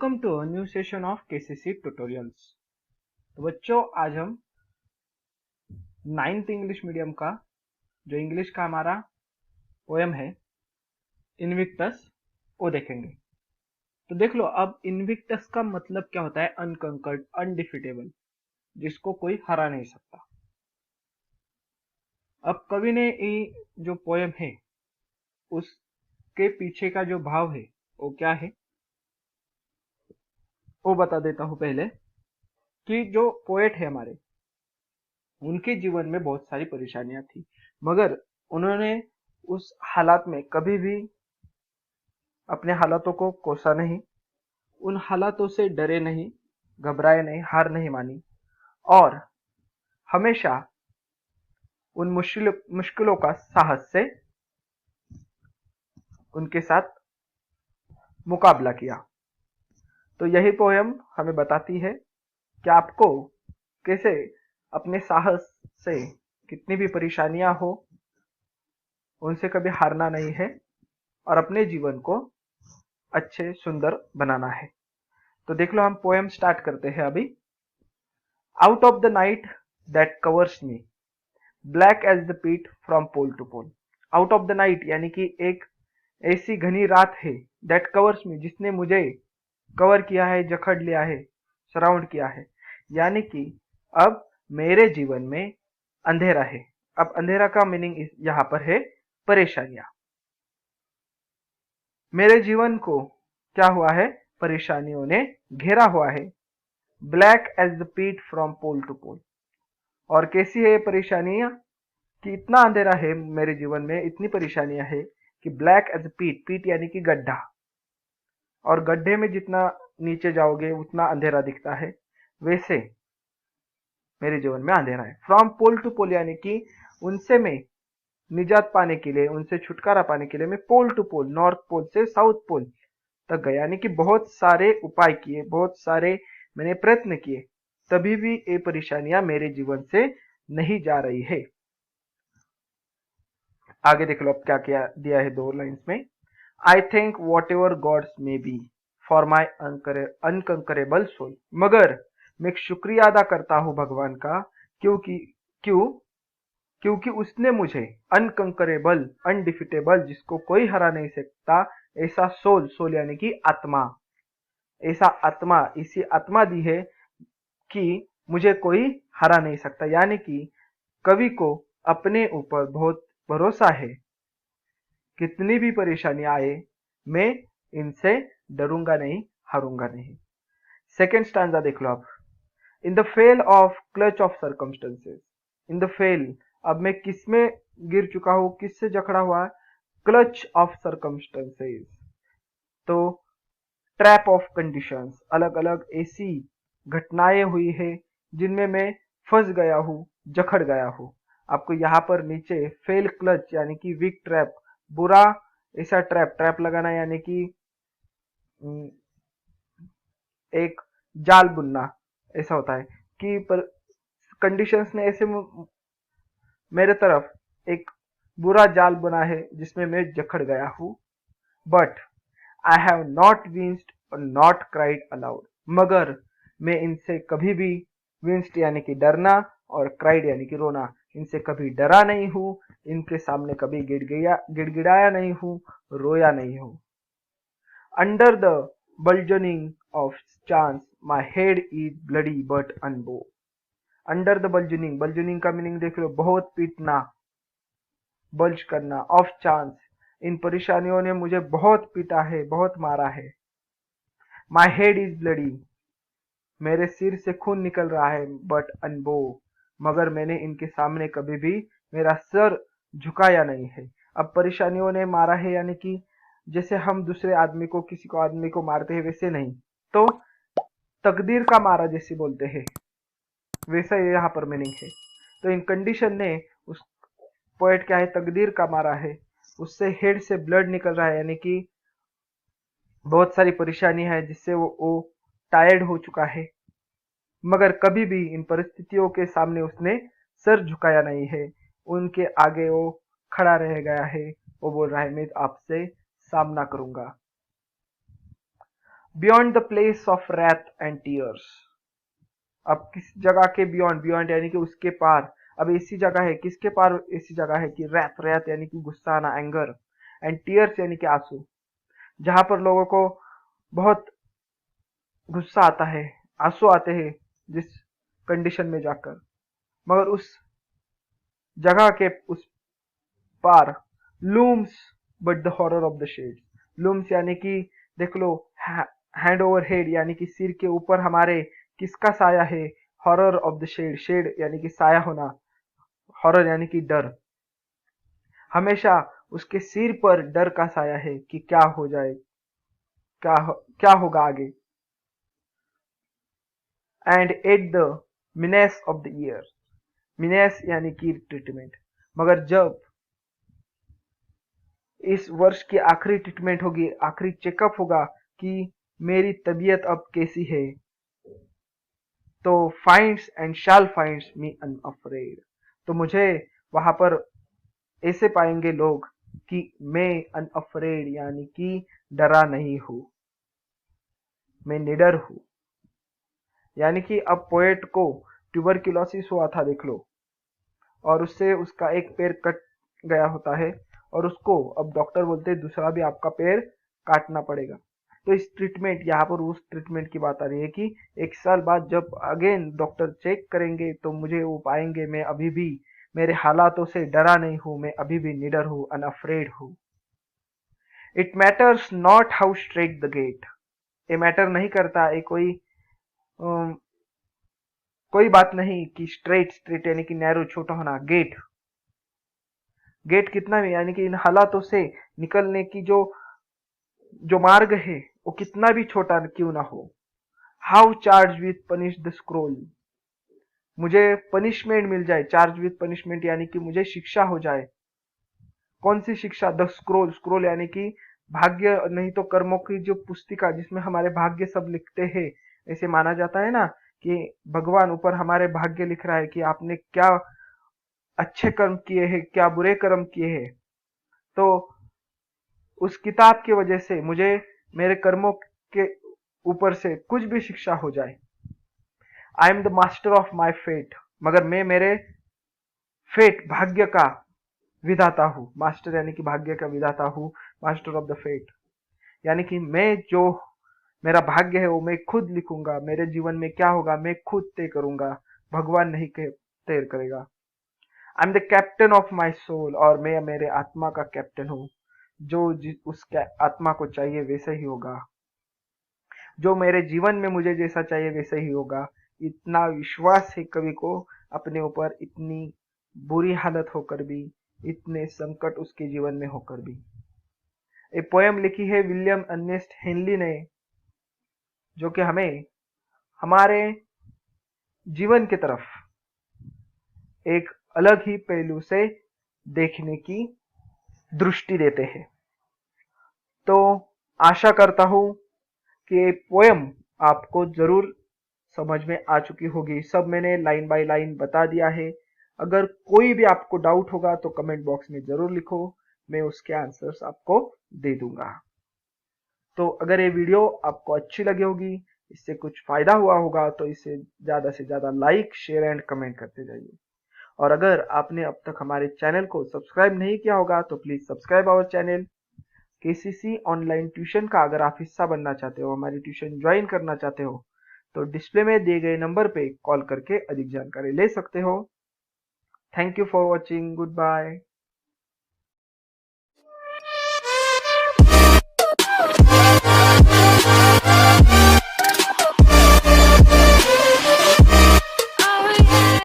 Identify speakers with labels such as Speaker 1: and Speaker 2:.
Speaker 1: Welcome to a new session of KCC tutorials. तो बच्चों, आज हम 9th इंग्लिश मीडियम का जो इंग्लिश का हमारा पोएम है इनविक्टस वो देखेंगे। तो देख लो, अब इनविक्टस का मतलब क्या होता है? अनकंकर्ड, अनडिफिटेबल, जिसको कोई हरा नहीं सकता। अब कवि ने ये जो पोएम है उसके पीछे का जो भाव है वो क्या है वो बता देता हूं। पहले कि जो पोएट है हमारे, उनके जीवन में बहुत सारी परेशानियां थी, मगर उन्होंने उस हालात में कभी भी अपने हालातों को कोसा नहीं, उन हालातों से डरे नहीं, घबराए नहीं, हार नहीं मानी, और हमेशा उन मुश्किलों का साहस से उनके साथ मुकाबला किया। तो यही पोयम हमें बताती है कि आपको कैसे अपने साहस से, कितनी भी परेशानियां हो, उनसे कभी हारना नहीं है और अपने जीवन को अच्छे सुंदर बनाना है। तो देख लो, हम पोएम स्टार्ट करते हैं अभी। Out of the night that covers me, black as the pit from pole to pole. Out of the night यानी कि एक ऐसी घनी रात है, दैट कवर्स मी, जिसने मुझे कवर किया है, जकड़ लिया है, सराउंड किया है। यानी कि अब मेरे जीवन में अंधेरा है। अब अंधेरा का मीनिंग यहां पर है परेशानियां। मेरे जीवन को क्या हुआ है? परेशानियों ने घेरा हुआ है। Black as the pit from pole to पोल। और कैसी है परेशानियां? कि इतना अंधेरा है मेरे जीवन में, इतनी परेशानियां है कि ब्लैक एज पीट, पीट यानी कि गड्ढा, और गड्ढे में जितना नीचे जाओगे उतना अंधेरा दिखता है, वैसे मेरे जीवन में अंधेरा है। फ्रॉम पोल टू पोल यानी कि उनसे मैं निजात पाने के लिए, उनसे छुटकारा पाने के लिए मैं पोल टू पोल, नॉर्थ पोल से साउथ पोल तक गया। यानी कि बहुत सारे उपाय किए, बहुत सारे मैंने प्रयत्न किए, तभी भी ये परेशानियां मेरे जीवन से नहीं जा रही है। आगे देख लो अब क्या क्या दिया है 2 लाइन्स में। I think whatever gods may be for my unconquerable soul. मगर मैं शुक्रिया अदा करता हूं भगवान का, क्योंकि क्यों क्योंकि उसने मुझे अनकंकरेबल, अनडिफिटेबल, जिसको कोई हरा नहीं सकता, ऐसा सोल, सोल यानी कि आत्मा, ऐसा आत्मा, इसी आत्मा दी है कि मुझे कोई हरा नहीं सकता। यानी कि कवि को अपने ऊपर बहुत भरोसा है। कितनी भी परेशानी आए, मैं इनसे डरूंगा नहीं, हारूंगा नहीं। सेकेंड स्टांजा देख लो आप। In the fell off clutch of circumstances. In the fail, अब मैं किस में गिर चुका हूं, किससे जकड़ा हुआ? क्लच ऑफ सर्कमस्टेंसेस, तो ट्रैप ऑफ कंडीशंस, अलग अलग ऐसी घटनाएं हुई है जिनमें मैं फंस गया हूं, जकड़ गया हूं। आपको यहाँ पर नीचे फेल क्लच यानी कि वीक ट्रैप, बुरा ऐसा ट्रैप, ट्रैप लगाना यानी कि एक जाल बुनना, ऐसा होता है कि कंडीशंस ने ऐसे मेरे तरफ एक बुरा जाल बना है जिसमें मैं जकड़ गया हूं। बट आई हैव नॉट विंस्ड और नॉट क्राइड अलाउड। मगर मैं इनसे कभी भी, विंस्ड यानी कि डरना और क्राइड यानी कि रोना, इनसे कभी डरा नहीं हूं, इनके सामने कभी गिड़गिड़ाया नहीं हूं, रोया नहीं हूं। Under the bludgeoning of chance my head is bloody but unbowed. Under the bludgeoning, bludgeoning का मीनिंग देख लो, बहुत पीटना, बल्ज करना, ऑफ चांस, इन परेशानियों ने मुझे बहुत पीटा है, बहुत मारा है। माई हेड इज ब्लडी, मेरे सिर से खून निकल रहा है, बट अनबो, मगर मैंने इनके सामने कभी भी मेरा सर झुकाया नहीं है। अब परेशानियों ने मारा है यानी कि जैसे हम दूसरे आदमी को, किसी को आदमी को मारते हैं वैसे नहीं, तो तकदीर का मारा जैसे बोलते हैं, वैसा यहाँ पर मीनिंग है। तो इन कंडीशन ने, उस पोएट क्या है, तकदीर का मारा है, उससे हेड से ब्लड निकल रहा है, यानी कि बहुत सारी परेशानी है जिससे वो टायर्ड हो चुका है। मगर कभी भी इन परिस्थितियों के सामने उसने सर झुकाया नहीं है, उनके आगे वो खड़ा रह गया है। वो बोल रहा है, मैं आपसे सामना करूंगा। Beyond the place of wrath and tears. अब किस जगह के बियॉन्ड, बियॉन्ड यानी कि उसके पार। अब ऐसी जगह है, किसके पार ऐसी जगह है कि रैथ, रैथ यानी कि गुस्सा आना, एंगर, एंड टीयर्स यानी कि आंसू, जहां पर लोगों को बहुत गुस्सा आता है, आंसू आते हैं जिस कंडीशन में जाकर। मगर उस जगह के उस पार looms but the horror of the shades. Looms यानी कि देख लो, हैंड ओवर हेड यानी कि सिर के ऊपर हमारे किसका साया है, horror of the shade, shade यानी कि साया होना, हॉरर यानी कि डर। हमेशा उसके सिर पर डर का साया है कि क्या हो जाए, क्या होगा आगे। And at the menace of the year, menace यानी कि ट्रीटमेंट। मगर जब इस वर्ष की आखिरी ट्रीटमेंट होगी, आखिरी चेकअप होगा कि मेरी तबीयत अब कैसी है, तो finds and shall finds me unafraid, तो मुझे वहां पर ऐसे पाएंगे लोग कि मैं अनअफ्रेड यानी कि डरा नहीं हूं, मैं निडर हूं। यानी कि अब पोएट को ट्यूबरक्लोसिस हुआ था देख लो, और उससे उसका एक पैर कट गया होता है, और उसको अब डॉक्टर बोलते हैं दूसरा भी आपका पैर काटना पड़ेगा। तो इस ट्रीटमेंट, यहाँ पर उस ट्रीटमेंट की बात आ रही है कि 1 साल बाद जब अगेन डॉक्टर चेक करेंगे तो मुझे वो पाएंगे मैं अभी भी मेरे हालातों से डरा नहीं हूं, मैं अभी भी निडर हूं, अनअफ्रेड हूं। It matters not how strait the gate, ये मैटर नहीं करता, ये कोई बात नहीं कि स्ट्रेट, स्ट्रेट यानी कि नैरो, छोटा होना, गेट, गेट कितना भी यानी कि इन हालातों से निकलने की जो जो मार्ग है वो कितना भी छोटा क्यों ना हो। How charge with punish the scroll, मुझे पनिशमेंट मिल जाए, चार्ज विथ पनिशमेंट यानी कि मुझे शिक्षा हो जाए। कौन सी शिक्षा? द स्क्रोल, स्क्रोल यानी कि भाग्य नहीं तो कर्मों की जो पुस्तिका जिसमें हमारे भाग्य सब लिखते हैं। ऐसे माना जाता है ना कि भगवान ऊपर हमारे भाग्य लिख रहा है कि आपने क्या अच्छे कर्म किए हैं, क्या बुरे कर्म किए हैं। तो उस किताब की वजह से मुझे मेरे कर्मों के ऊपर से कुछ भी शिक्षा हो जाए। I am the master of my fate, मगर मैं मेरे फेट, भाग्य का विधाता हूं। मास्टर यानी कि भाग्य का विधाता हूं, मास्टर ऑफ द फेट यानी कि मैं जो मेरा भाग्य है वो मैं खुद लिखूंगा, मेरे जीवन में क्या होगा मैं खुद तय करूंगा, भगवान नहीं तय करेगा। I am the captain of my soul, और मैं मेरे आत्मा का कैप्टन हूँ। जो उस आत्मा को चाहिए वैसे ही होगा, जो मेरे जीवन में मुझे जैसा चाहिए वैसे ही होगा। इतना विश्वास है कवि को अपने ऊपर, इतनी बुरी हालत होकर भी, इतने संकट उसके जीवन में होकर भी। एक पोयम लिखी है विलियम अर्नेस्ट हेनली ने, जो कि हमें हमारे जीवन की तरफ एक अलग ही पहलू से देखने की दृष्टि देते हैं। तो आशा करता हूं कि ये पोयम आपको जरूर समझ में आ चुकी होगी। सब मैंने लाइन बाय लाइन बता दिया है। अगर कोई भी आपको डाउट होगा तो कमेंट बॉक्स में जरूर लिखो, मैं उसके आंसर्स आपको दे दूंगा। तो अगर ये वीडियो आपको अच्छी लगी होगी, इससे कुछ फायदा हुआ होगा, तो इसे ज्यादा से ज्यादा लाइक, शेयर एंड कमेंट करते जाइए। और अगर आपने अब तक हमारे चैनल को सब्सक्राइब नहीं किया होगा तो please subscribe our channel. KCC online tuition का अगर आप हिस्सा बनना चाहते हो, हमारी ट्यूशन ज्वाइन करना चाहते हो, तो डिस्प्ले में दिए गए नंबर पे कॉल करके अधिक जानकारी ले सकते हो। Thank you for watching, good bye.